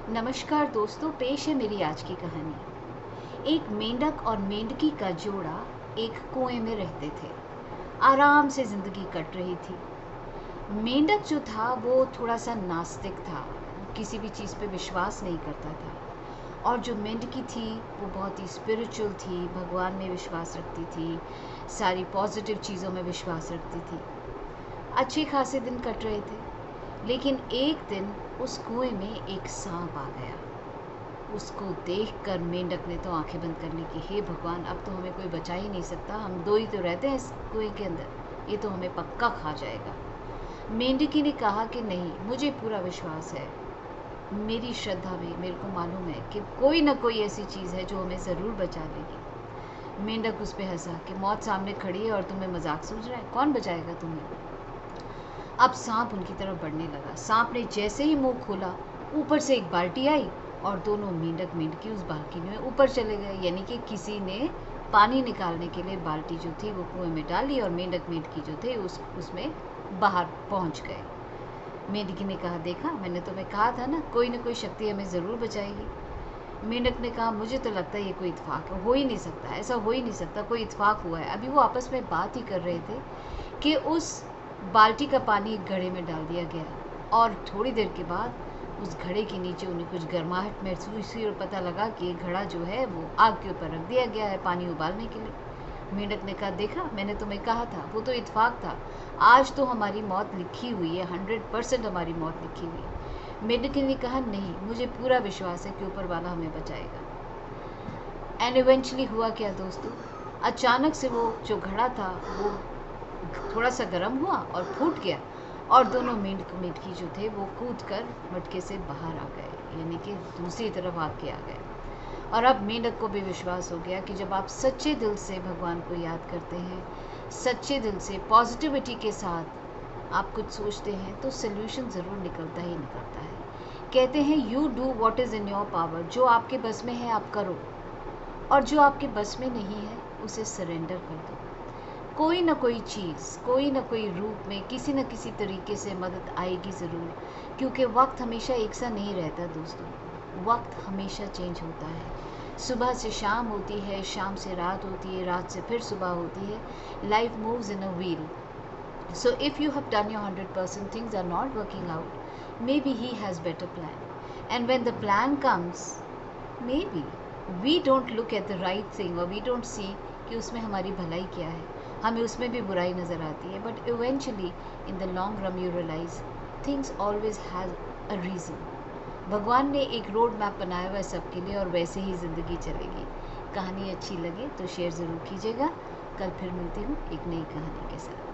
नमस्कार दोस्तों, पेश है मेरी आज की कहानी। एक मेंढक और मेंढकी का जोड़ा एक कुएं में रहते थे। आराम से जिंदगी कट रही थी। मेंढक जो था वो थोड़ा सा नास्तिक था, किसी भी चीज़ पे विश्वास नहीं करता था। और जो मेंढकी थी वो बहुत ही स्पिरिचुअल थी, भगवान में विश्वास रखती थी, सारी पॉजिटिव चीज़ों में विश्वास रखती थी। अच्छे खासे दिन कट रहे थे, लेकिन एक दिन उस कुएं में एक सांप आ गया। उसको देखकर मेंढक ने तो आंखें बंद कर ली कि हे भगवान, अब तो हमें कोई बचा ही नहीं सकता, हम दो ही तो रहते हैं इस कुएं के अंदर, ये तो हमें पक्का खा जाएगा। मेंढकी ने कहा कि नहीं, मुझे पूरा विश्वास है, मेरी श्रद्धा में मेरे को मालूम है कि कोई ना कोई ऐसी चीज़ है जो हमें ज़रूर बचा लेगी। मेंढक उस पर हंसा कि मौत सामने खड़ी है और तुम्हें मजाक सूझ रहा है, कौन बचाएगा तुम्हें। अब सांप उनकी तरफ बढ़ने लगा। सांप ने जैसे ही मुंह खोला, ऊपर से एक बाल्टी आई और दोनों मेंढक मेंढकी उस बाल्टी में ऊपर चले गए। यानी कि किसी ने पानी निकालने के लिए बाल्टी जो थी वो कुएं में डाली और मेंढक मेंढकी जो थे उसमें बाहर पहुंच गए। मेंढकी ने कहा, देखा, मैंने तुम्हें कहा था ना, कोई ना कोई शक्ति हमें ज़रूर बचाएगी। मेंढक ने कहा, मुझे तो लगता है ये कोई इत्तेफाक है, हो ही नहीं सकता, ऐसा हो ही नहीं सकता, कोई इत्तेफाक हुआ है। अभी वो आपस में बात ही कर रहे थे कि उस बाल्टी का पानी एक घड़े में डाल दिया गया और थोड़ी देर के बाद उस घड़े के नीचे उन्हें कुछ गर्माहट महसूस हुई और पता लगा कि ये घड़ा जो है वो आग के ऊपर रख दिया गया है पानी उबालने के लिए। मेंढक ने कहा, देखा, मैंने तुम्हें कहा था, वो तो इत्तेफाक था, आज तो हमारी मौत लिखी हुई है, 100% हमारी मौत लिखी हुई है। मेंढक ने कहा, नहीं, मुझे पूरा विश्वास है कि ऊपर वाला हमें बचाएगा। एंड इवेंचुअली हुआ क्या दोस्तों, अचानक से वो जो घड़ा था वो थोड़ा सा गर्म हुआ और फूट गया और दोनों मेंढक मेंढकी जो थे वो कूद कर मटके से बाहर आ गए, यानी कि दूसरी तरफ भाग के आ गए। और अब मेंढक को भी विश्वास हो गया कि जब आप सच्चे दिल से भगवान को याद करते हैं, सच्चे दिल से पॉजिटिविटी के साथ आप कुछ सोचते हैं, तो सोल्यूशन ज़रूर निकलता ही निकलता है। कहते हैं, you do what is in your power, जो आपके बस में है आप करो, और जो आपके बस में नहीं है उसे सरेंडर कर दो। कोई ना कोई चीज़, कोई ना कोई रूप में, किसी न किसी तरीके से मदद आएगी ज़रूर, क्योंकि वक्त हमेशा एक सा नहीं रहता दोस्तों, वक्त हमेशा चेंज होता है। सुबह से शाम होती है, शाम से रात होती है, रात से फिर सुबह होती है। Life moves in a wheel. So if you have done your 100%, things are not working out, maybe he has better plan. And when the plan comes, maybe we don't look at the right thing or we don't see कि उसमें हमारी भलाई क्या है, हमें उसमें भी बुराई नज़र आती है, but eventually in the long run you realise things always has a reason. भगवान ने एक रोड मैप बनाया हुआ है सबके लिए और वैसे ही ज़िंदगी चलेगी। कहानी अच्छी लगे तो शेयर ज़रूर कीजिएगा। कल फिर मिलती हूँ एक नई कहानी के साथ।